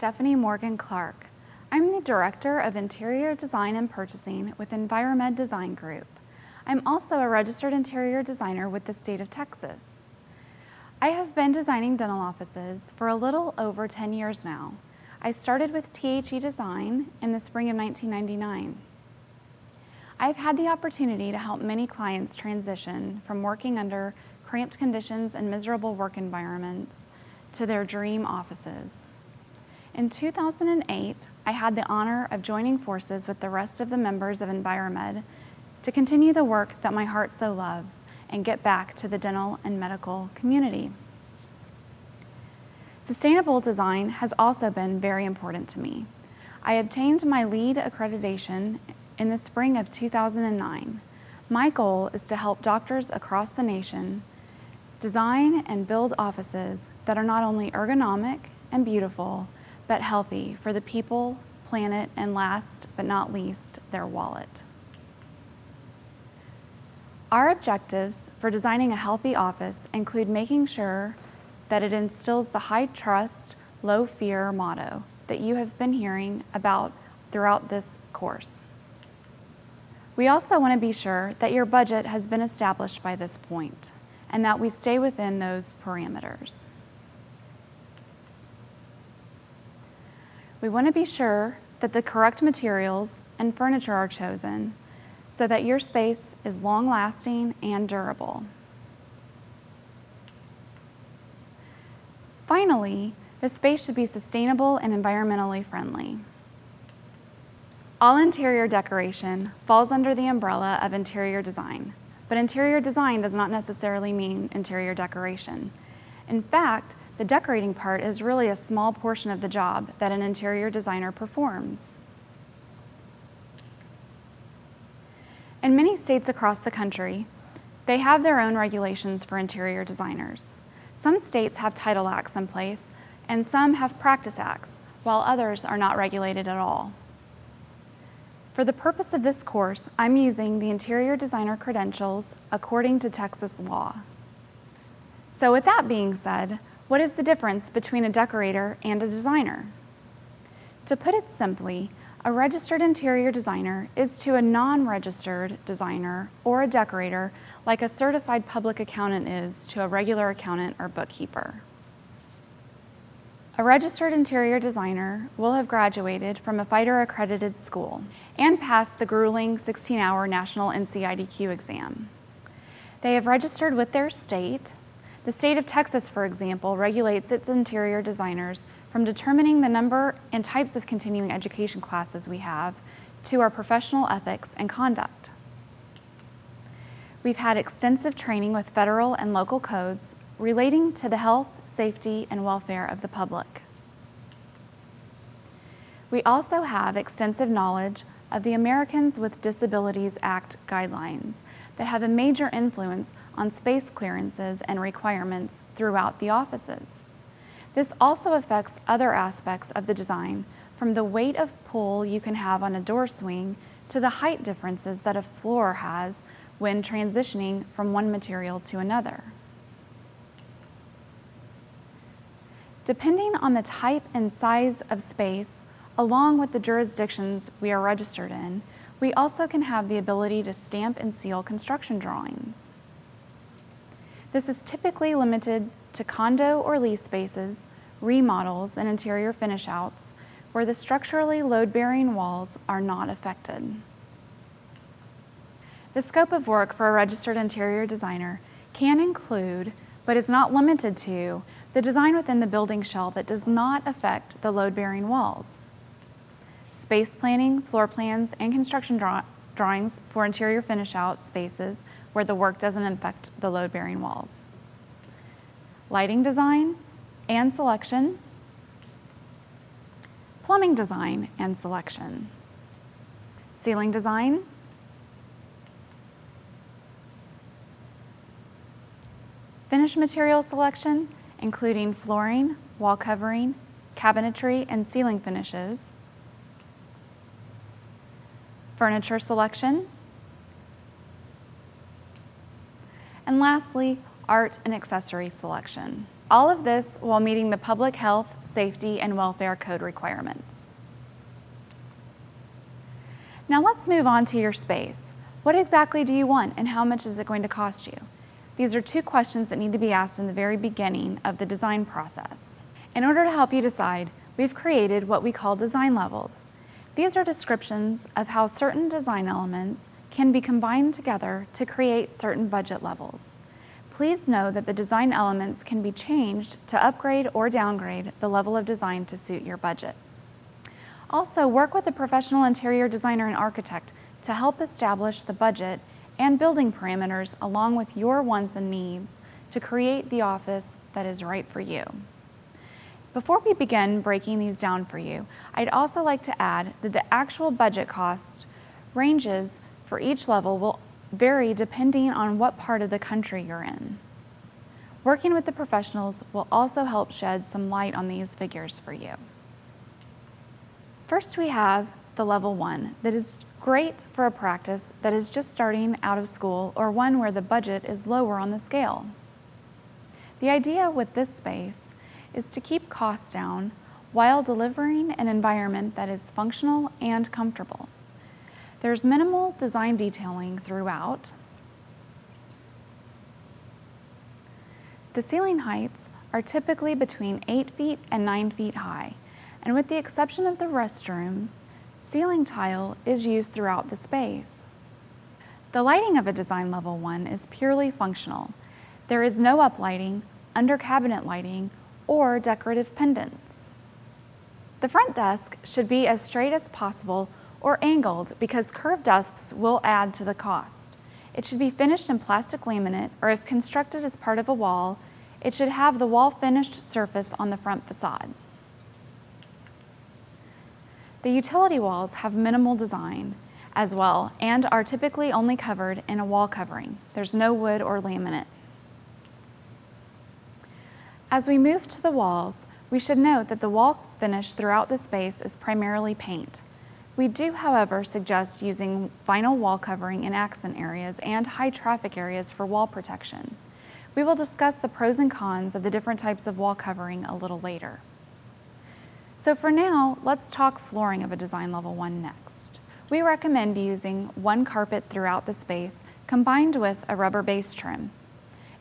Stephanie Morgan Clark. I'm the Director of Interior Design and Purchasing with EnviroMed Design Group. I'm also a registered interior designer with the state of Texas. I have been designing dental offices for a little over 10 years now. I started with THE Design in the spring of 1999. I've had the opportunity to help many clients transition from working under cramped conditions and miserable work environments to their dream offices. In 2008, I had the honor of joining forces with the rest of the members of EnviroMed to continue the work that my heart so loves and get back to the dental and medical community. Sustainable design has also been very important to me. I obtained my LEED accreditation in the spring of 2009. My goal is to help doctors across the nation design and build offices that are not only ergonomic and beautiful, but healthy for the people, planet, and last but not least, their wallet. Our objectives for designing a healthy office include making sure that it instills the high trust, low fear motto that you have been hearing about throughout this course. We also want to be sure that your budget has been established by this point and that we stay within those parameters. We want to be sure that the correct materials and furniture are chosen so that your space is long-lasting and durable. Finally, the space should be sustainable and environmentally friendly. All interior decoration falls under the umbrella of interior design, but interior design does not necessarily mean interior decoration. In fact, the decorating part is really a small portion of the job that an interior designer performs. In many states across the country, they have their own regulations for interior designers. Some states have Title Acts in place, and some have Practice Acts, while others are not regulated at all. For the purpose of this course, I'm using the interior designer credentials according to Texas law. So with that being said, what is the difference between a decorator and a designer? To put it simply, a registered interior designer is to a non-registered designer or a decorator like a certified public accountant is to a regular accountant or bookkeeper. A registered interior designer will have graduated from a FIDER accredited school and passed the grueling 16-hour national NCIDQ exam. They have registered with their state. The state of Texas, for example, regulates its interior designers from determining the number and types of continuing education classes we have to our professional ethics and conduct. We've had extensive training with federal and local codes relating to the health, safety, and welfare of the public. We also have extensive knowledge of the Americans with Disabilities Act guidelines that have a major influence on space clearances and requirements throughout the offices. This also affects other aspects of the design, from the weight of pull you can have on a door swing to the height differences that a floor has when transitioning from one material to another. Depending on the type and size of space, along with the jurisdictions we are registered in, we also can have the ability to stamp and seal construction drawings. This is typically limited to condo or lease spaces, remodels, and interior finish outs where the structurally load-bearing walls are not affected. The scope of work for a registered interior designer can include, but is not limited to, the design within the building shell that does not affect the load-bearing walls. Space planning, floor plans, and construction drawings for interior finish-out spaces where the work doesn't affect the load-bearing walls. Lighting design and selection. Plumbing design and selection. Ceiling design. Finish material selection, including flooring, wall covering, cabinetry, and ceiling finishes. Furniture selection. And lastly, art and accessory selection. All of this while meeting the public health, safety, and welfare code requirements. Now let's move on to your space. What exactly do you want and how much is it going to cost you? These are two questions that need to be asked in the very beginning of the design process. In order to help you decide, we've created what we call design levels. These are descriptions of how certain design elements can be combined together to create certain budget levels. Please know that the design elements can be changed to upgrade or downgrade the level of design to suit your budget. Also, work with a professional interior designer and architect to help establish the budget and building parameters along with your wants and needs to create the office that is right for you. Before we begin breaking these down for you, I'd also like to add that the actual budget cost ranges for each level will vary depending on what part of the country you're in. Working with the professionals will also help shed some light on these figures for you. First, we have the level 1 that is great for a practice that is just starting out of school or one where the budget is lower on the scale. The idea with this space is to keep costs down while delivering an environment that is functional and comfortable. There's minimal design detailing throughout. The ceiling heights are typically between 8 feet and 9 feet high, and with the exception of the restrooms, ceiling tile is used throughout the space. The lighting of a design level 1 is purely functional. There is no uplighting, under cabinet lighting, or decorative pendants. The front desk should be as straight as possible or angled because curved desks will add to the cost. It should be finished in plastic laminate, or if constructed as part of a wall, it should have the wall finished surface on the front facade. The utility walls have minimal design as well and are typically only covered in a wall covering. There's no wood or laminate. As we move to the walls, we should note that the wall finish throughout the space is primarily paint. We do, however, suggest using vinyl wall covering in accent areas and high traffic areas for wall protection. We will discuss the pros and cons of the different types of wall covering a little later. So for now, let's talk flooring of a design level 1 next. We recommend using one carpet throughout the space combined with a rubber base trim.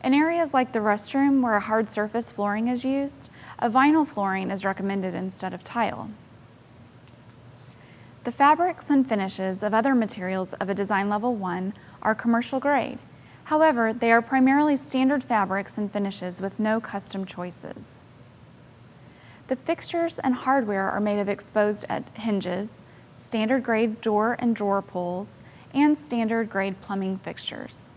In areas like the restroom where a hard surface flooring is used, a vinyl flooring is recommended instead of tile. The fabrics and finishes of other materials of a design level 1 are commercial grade. However, they are primarily standard fabrics and finishes with no custom choices. The fixtures and hardware are made of exposed hinges, standard grade door and drawer pulls, and standard grade plumbing fixtures.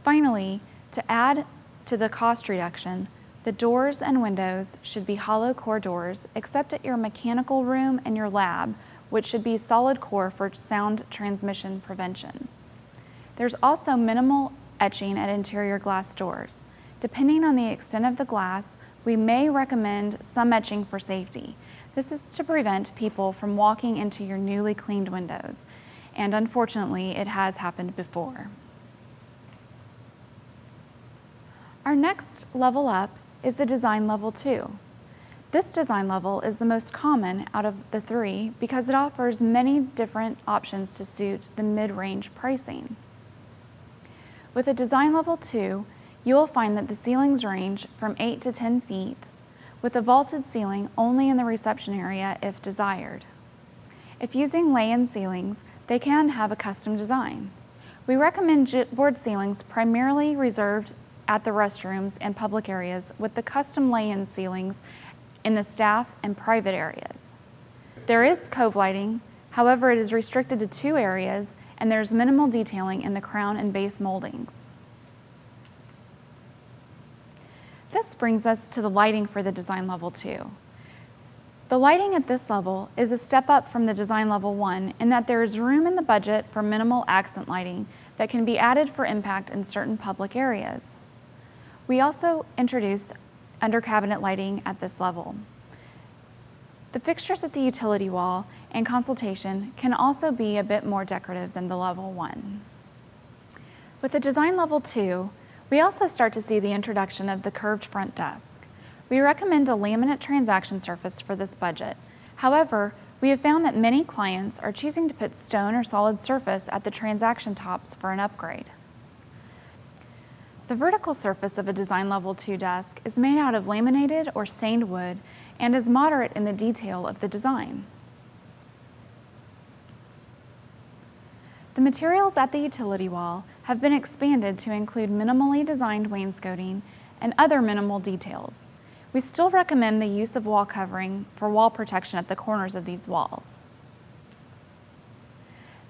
Finally, to add to the cost reduction, the doors and windows should be hollow core doors except at your mechanical room and your lab, which should be solid core for sound transmission prevention. There's also minimal etching at interior glass doors. Depending on the extent of the glass, we may recommend some etching for safety. This is to prevent people from walking into your newly cleaned windows, and unfortunately, it has happened before. Our next level up is the design level 2. This design level is the most common out of the 3 because it offers many different options to suit the mid-range pricing. With a design level 2, you will find that the ceilings range from 8 to 10 feet, with a vaulted ceiling only in the reception area if desired. If using lay-in ceilings, they can have a custom design. We recommend board ceilings primarily reserved at the restrooms and public areas, with the custom lay-in ceilings in the staff and private areas. There is cove lighting, however it is restricted to 2 areas and there's minimal detailing in the crown and base moldings. This brings us to the lighting for the design level 2. The lighting at this level is a step up from the design level 1 in that there is room in the budget for minimal accent lighting that can be added for impact in certain public areas. We also introduced under cabinet lighting at this level. The fixtures at the utility wall and consultation can also be a bit more decorative than the level 1. With the design level 2, We also start to see the introduction of the curved front desk. We recommend a laminate transaction surface for this budget. However, we have found that many clients are choosing to put stone or solid surface at the transaction tops for an upgrade. The vertical surface of a design level 2 desk is made out of laminated or stained wood and is moderate in the detail of the design. The materials at the utility wall have been expanded to include minimally designed wainscoting and other minimal details. We still recommend the use of wall covering for wall protection at the corners of these walls.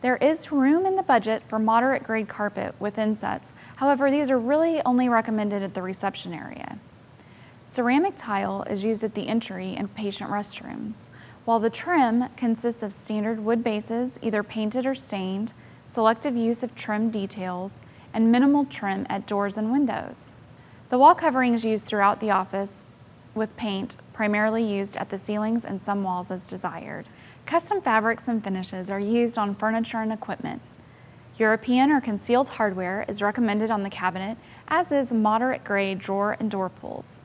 There is room in the budget for moderate grade carpet with insets. However, these are really only recommended at the reception area. Ceramic tile is used at the entry and patient restrooms, while the trim consists of standard wood bases, either painted or stained, selective use of trim details, and minimal trim at doors and windows. The wall covering is used throughout the office with paint primarily used at the ceilings and some walls as desired. Custom fabrics and finishes are used on furniture and equipment. European or concealed hardware is recommended on the cabinet, as is moderate grade drawer and door pulls.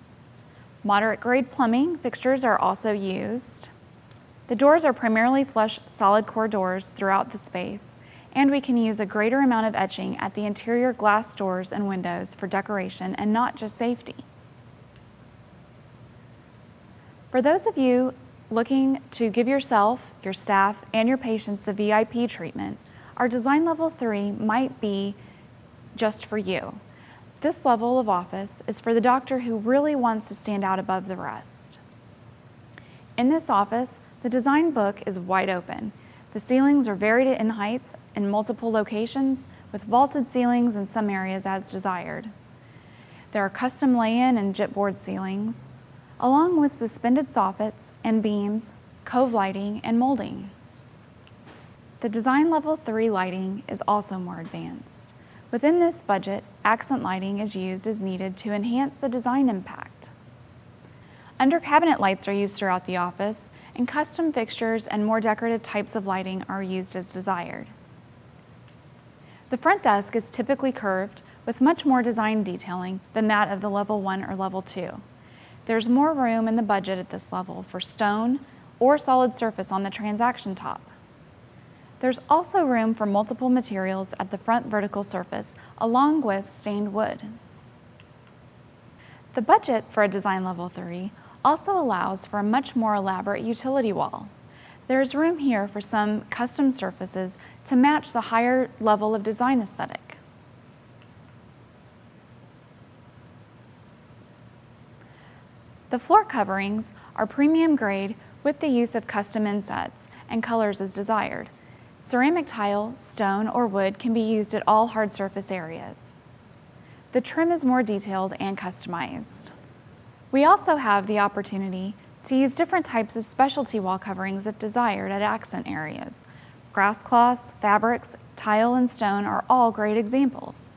Moderate grade plumbing fixtures are also used. The doors are primarily flush solid core doors throughout the space, and we can use a greater amount of etching at the interior glass doors and windows for decoration and not just safety. For those of you looking to give yourself, your staff, and your patients the VIP treatment, our design level 3 might be just for you. This level of office is for the doctor who really wants to stand out above the rest. In this office, the design book is wide open. The ceilings are varied in heights in multiple locations, with vaulted ceilings in some areas as desired. There are custom lay-in and gypboard ceilings, along with suspended soffits and beams, cove lighting, and molding. The design level 3 lighting is also more advanced. Within this budget, accent lighting is used as needed to enhance the design impact. Under cabinet lights are used throughout the office, and custom fixtures and more decorative types of lighting are used as desired. The front desk is typically curved with much more design detailing than that of the level 1 or level 2. There's more room in the budget at this level for stone or solid surface on the transaction top. There's also room for multiple materials at the front vertical surface, along with stained wood. The budget for a design level 3 also allows for a much more elaborate utility wall. There's room here for some custom surfaces to match the higher level of design aesthetic. The floor coverings are premium grade with the use of custom insets and colors as desired. Ceramic tile, stone, or wood can be used at all hard surface areas. The trim is more detailed and customized. We also have the opportunity to use different types of specialty wall coverings if desired at accent areas. Grass cloths, fabrics, tile, and stone are all great examples.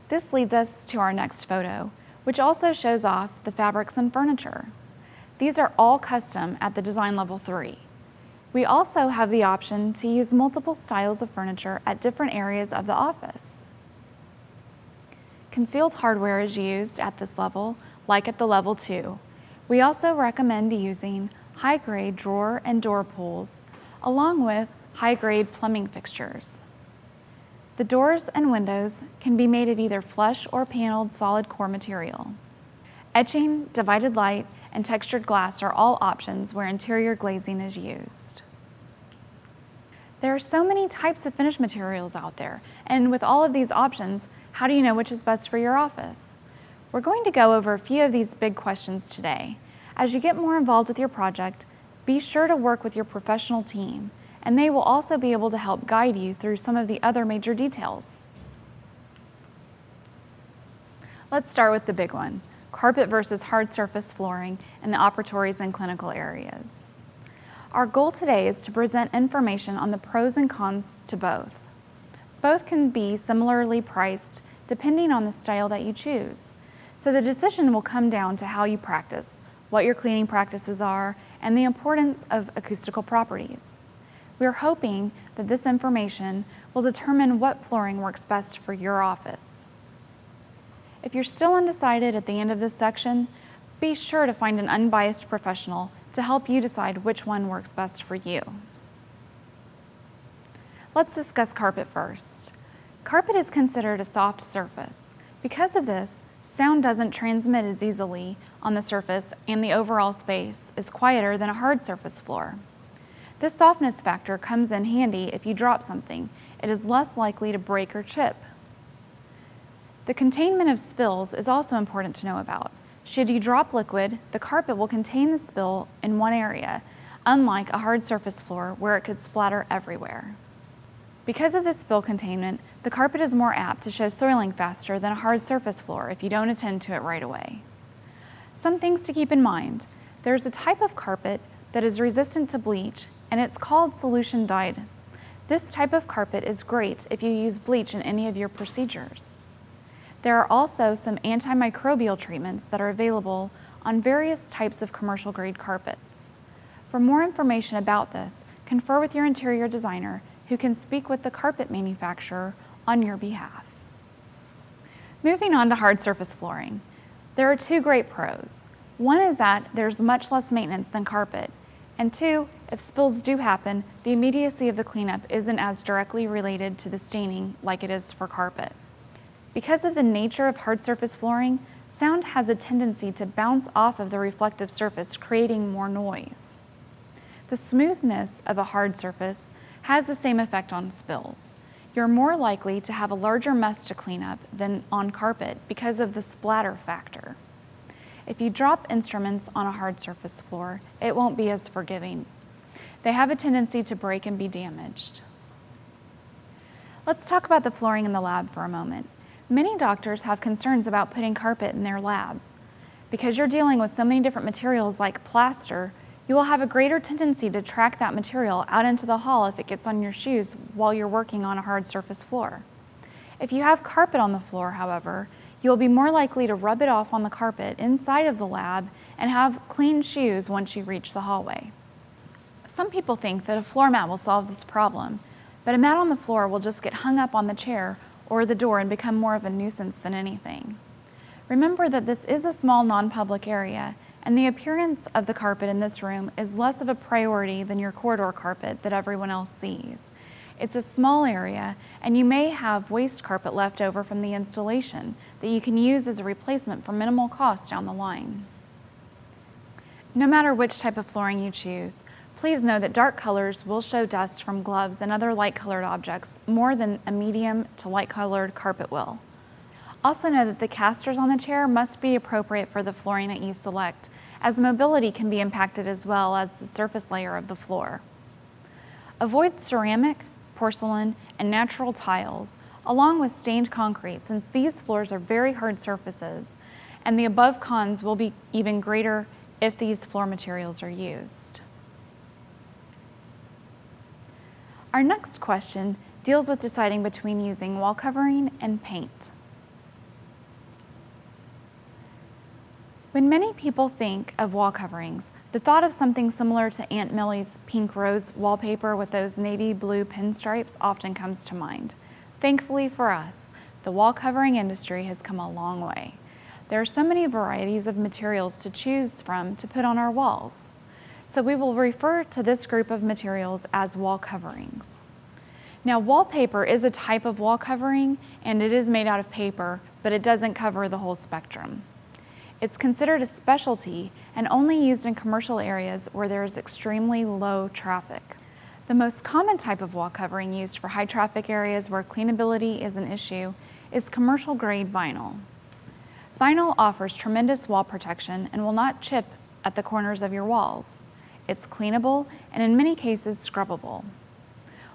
This leads us to our next photo, which also shows off the fabrics and furniture. These are all custom at the design level 3. We also have the option to use multiple styles of furniture at different areas of the office. Concealed hardware is used at this level, like at the level 2. We also recommend using high-grade drawer and door pulls, along with high-grade plumbing fixtures. The doors and windows can be made of either flush or paneled solid core material. Etching, divided light, and textured glass are all options where interior glazing is used. There are so many types of finish materials out there, and with all of these options, how do you know which is best for your office? We're going to go over a few of these big questions today. As you get more involved with your project, be sure to work with your professional team, and they will also be able to help guide you through some of the other major details. Let's start with the big one, carpet versus hard surface flooring in the operatories and clinical areas. Our goal today is to present information on the pros and cons to both. Both can be similarly priced depending on the style that you choose. So the decision will come down to how you practice, what your cleaning practices are, and the importance of acoustical properties. We are hoping that this information will determine what flooring works best for your office. If you're still undecided at the end of this section, be sure to find an unbiased professional to help you decide which one works best for you. Let's discuss carpet first. Carpet is considered a soft surface. Because of this, sound doesn't transmit as easily on the surface and the overall space is quieter than a hard surface floor. This softness factor comes in handy if you drop something. It is less likely to break or chip. The containment of spills is also important to know about. Should you drop liquid, the carpet will contain the spill in one area, unlike a hard surface floor where it could splatter everywhere. Because of this spill containment, the carpet is more apt to show soiling faster than a hard surface floor if you don't attend to it right away. Some things to keep in mind. There's a type of carpet that is resistant to bleach, and it's called solution dyed. This type of carpet is great if you use bleach in any of your procedures. There are also some antimicrobial treatments that are available on various types of commercial grade carpets. For more information about this, confer with your interior designer who can speak with the carpet manufacturer on your behalf. Moving on to hard surface flooring. There are two great pros. One is that there's much less maintenance than carpet, and two, if spills do happen, the immediacy of the cleanup isn't as directly related to the staining like it is for carpet. Because of the nature of hard surface flooring, sound has a tendency to bounce off of the reflective surface, creating more noise. The smoothness of a hard surface has the same effect on spills. You're more likely to have a larger mess to clean up than on carpet because of the splatter factor. If you drop instruments on a hard surface floor, it won't be as forgiving. They have a tendency to break and be damaged. Let's talk about the flooring in the lab for a moment. Many doctors have concerns about putting carpet in their labs. Because you're dealing with so many different materials like plaster, you will have a greater tendency to track that material out into the hall if it gets on your shoes while you're working on a hard surface floor. If you have carpet on the floor, however, you'll be more likely to rub it off on the carpet inside of the lab and have clean shoes once you reach the hallway. Some people think that a floor mat will solve this problem, but a mat on the floor will just get hung up on the chair or the door and become more of a nuisance than anything. Remember that this is a small non-public area, and the appearance of the carpet in this room is less of a priority than your corridor carpet that everyone else sees. It's a small area, and you may have waste carpet left over from the installation that you can use as a replacement for minimal cost down the line. No matter which type of flooring you choose, please know that dark colors will show dust from gloves and other light-colored objects more than a medium to light-colored carpet will. Also know that the casters on the chair must be appropriate for the flooring that you select, as mobility can be impacted as well as the surface layer of the floor. Avoid ceramic, porcelain, and natural tiles, along with stained concrete, since these floors are very hard surfaces, and the above cons will be even greater if these floor materials are used. Our next question deals with deciding between using wall covering and paint. When many people think of wall coverings, the thought of something similar to Aunt Millie's pink rose wallpaper with those navy blue pinstripes often comes to mind. Thankfully for us, the wall covering industry has come a long way. There are so many varieties of materials to choose from to put on our walls. So we will refer to this group of materials as wall coverings. Now, wallpaper is a type of wall covering, and it is made out of paper, but it doesn't cover the whole spectrum. It's considered a specialty and only used in commercial areas where there is extremely low traffic. The most common type of wall covering used for high traffic areas where cleanability is an issue is commercial grade vinyl. Vinyl offers tremendous wall protection and will not chip at the corners of your walls. It's cleanable and in many cases scrubbable.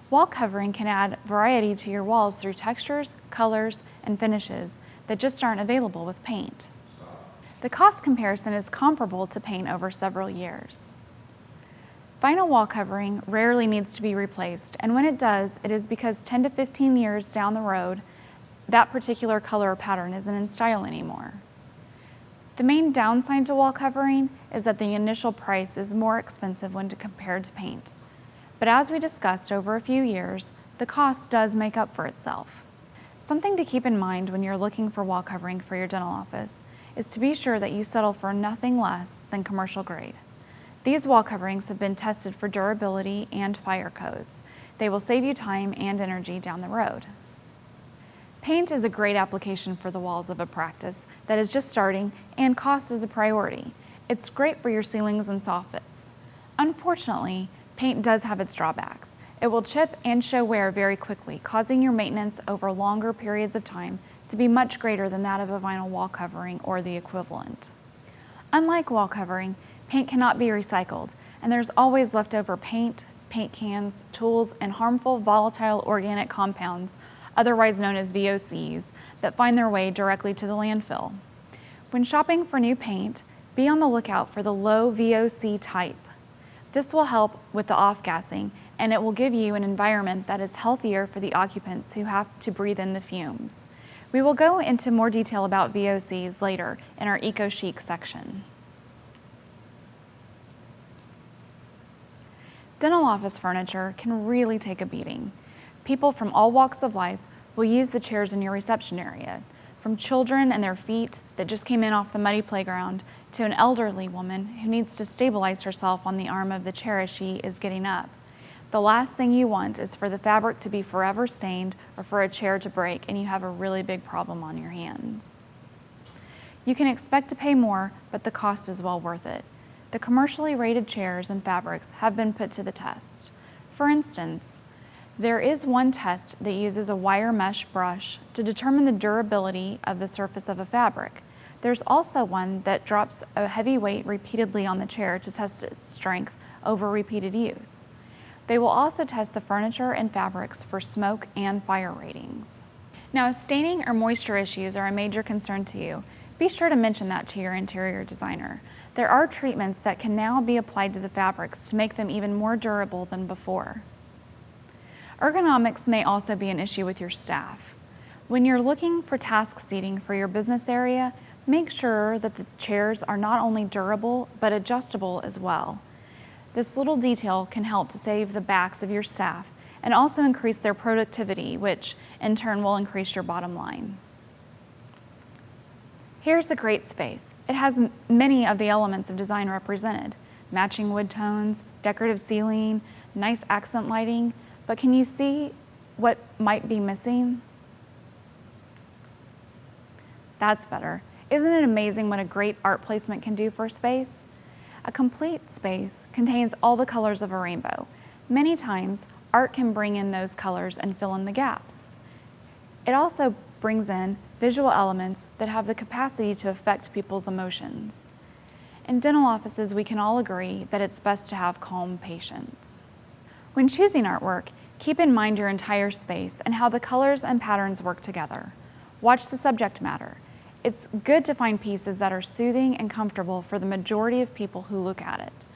Wall covering can add variety to your walls through textures, colors, and finishes that just aren't available with paint. The cost comparison is comparable to paint over several years. Vinyl wall covering rarely needs to be replaced, and when it does, it is because 10 to 15 years down the road, that particular color or pattern isn't in style anymore. The main downside to wall covering is that the initial price is more expensive when compared to paint. But as we discussed over a few years, the cost does make up for itself. Something to keep in mind when you're looking for wall covering for your dental office is to be sure that you settle for nothing less than commercial grade. These wall coverings have been tested for durability and fire codes. They will save you time and energy down the road. Paint is a great application for the walls of a practice that is just starting, and cost is a priority. It's great for your ceilings and soffits. Unfortunately, paint does have its drawbacks. It will chip and show wear very quickly, causing your maintenance over longer periods of time to be much greater than that of a vinyl wall covering or the equivalent. Unlike wall covering, paint cannot be recycled, and there's always leftover paint, paint cans, tools, and harmful volatile organic compounds, otherwise known as VOCs, that find their way directly to the landfill. When shopping for new paint, be on the lookout for the low VOC type. This will help with the off-gassing, and it will give you an environment that is healthier for the occupants who have to breathe in the fumes. We will go into more detail about VOCs later in our Eco-Chic section. Dental office furniture can really take a beating. People from all walks of life will use the chairs in your reception area, from children and their feet that just came in off the muddy playground to an elderly woman who needs to stabilize herself on the arm of the chair as she is getting up. The last thing you want is for the fabric to be forever stained or for a chair to break and you have a really big problem on your hands. You can expect to pay more, but the cost is well worth it. The commercially rated chairs and fabrics have been put to the test. For instance, there is one test that uses a wire mesh brush to determine the durability of the surface of a fabric. There's also one that drops a heavy weight repeatedly on the chair to test its strength over repeated use. They will also test the furniture and fabrics for smoke and fire ratings. Now, if staining or moisture issues are a major concern to you, be sure to mention that to your interior designer. There are treatments that can now be applied to the fabrics to make them even more durable than before. Ergonomics may also be an issue with your staff. When you're looking for task seating for your business area, make sure that the chairs are not only durable, but adjustable as well. This little detail can help to save the backs of your staff and also increase their productivity, which in turn will increase your bottom line. Here's a great space. It has many of the elements of design represented: matching wood tones, decorative ceiling, nice accent lighting. But can you see what might be missing? That's better. Isn't it amazing what a great art placement can do for a space? A complete space contains all the colors of a rainbow. Many times, art can bring in those colors and fill in the gaps. It also brings in visual elements that have the capacity to affect people's emotions. In dental offices, we can all agree that it's best to have calm patience. When choosing artwork, keep in mind your entire space and how the colors and patterns work together. Watch the subject matter. It's good to find pieces that are soothing and comfortable for the majority of people who look at it.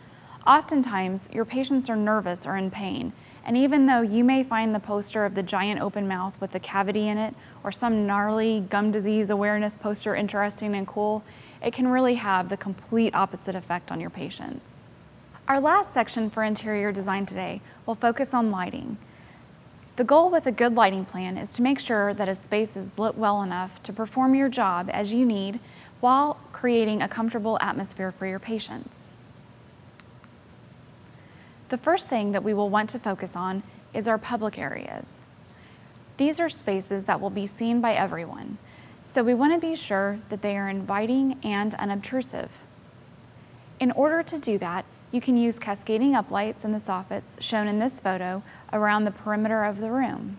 Oftentimes, your patients are nervous or in pain, and even though you may find the poster of the giant open mouth with the cavity in it, or some gnarly gum disease awareness poster interesting and cool, it can really have the complete opposite effect on your patients. Our last section for interior design today will focus on lighting. The goal with a good lighting plan is to make sure that a space is lit well enough to perform your job as you need while creating a comfortable atmosphere for your patients. The first thing that we will want to focus on is our public areas. These are spaces that will be seen by everyone, so we want to be sure that they are inviting and unobtrusive. In order to do that, you can use cascading uplights in the soffits shown in this photo around the perimeter of the room.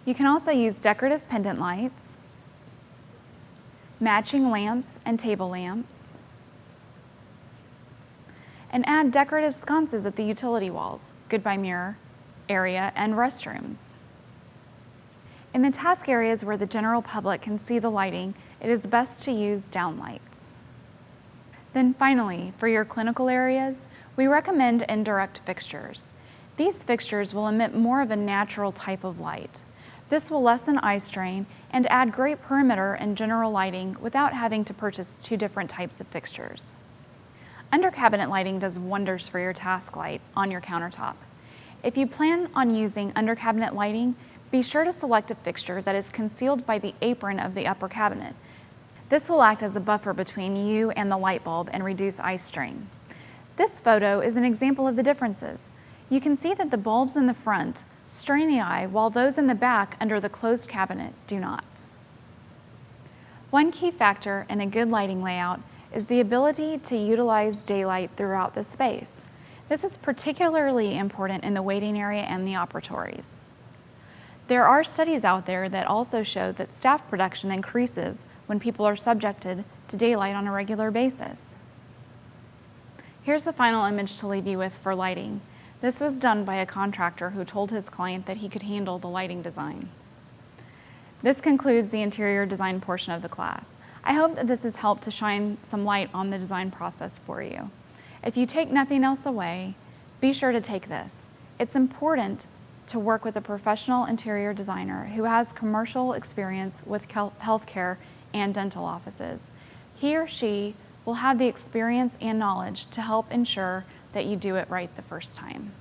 You can also use decorative pendant lights, matching lamps and table lamps, and add decorative sconces at the utility walls, goodbye mirror area, and restrooms. In the task areas where the general public can see the lighting, it is best to use downlights. Then finally, for your clinical areas, we recommend indirect fixtures. These fixtures will emit more of a natural type of light. This will lessen eye strain and add great perimeter and general lighting without having to purchase two different types of fixtures. Under cabinet lighting does wonders for your task light on your countertop. If you plan on using under-cabinet lighting, be sure to select a fixture that is concealed by the apron of the upper cabinet. This will act as a buffer between you and the light bulb and reduce eye strain. This photo is an example of the differences. You can see that the bulbs in the front strain the eye, while those in the back under the closed cabinet do not. One key factor in a good lighting layout is the ability to utilize daylight throughout the space. This is particularly important in the waiting area and the operatories. There are studies out there that also show that staff production increases when people are subjected to daylight on a regular basis. Here's the final image to leave you with for lighting. This was done by a contractor who told his client that he could handle the lighting design. This concludes the interior design portion of the class. I hope that this has helped to shine some light on the design process for you. If you take nothing else away, be sure to take this. It's important to work with a professional interior designer who has commercial experience with healthcare and dental offices. He or she will have the experience and knowledge to help ensure that you do it right the first time.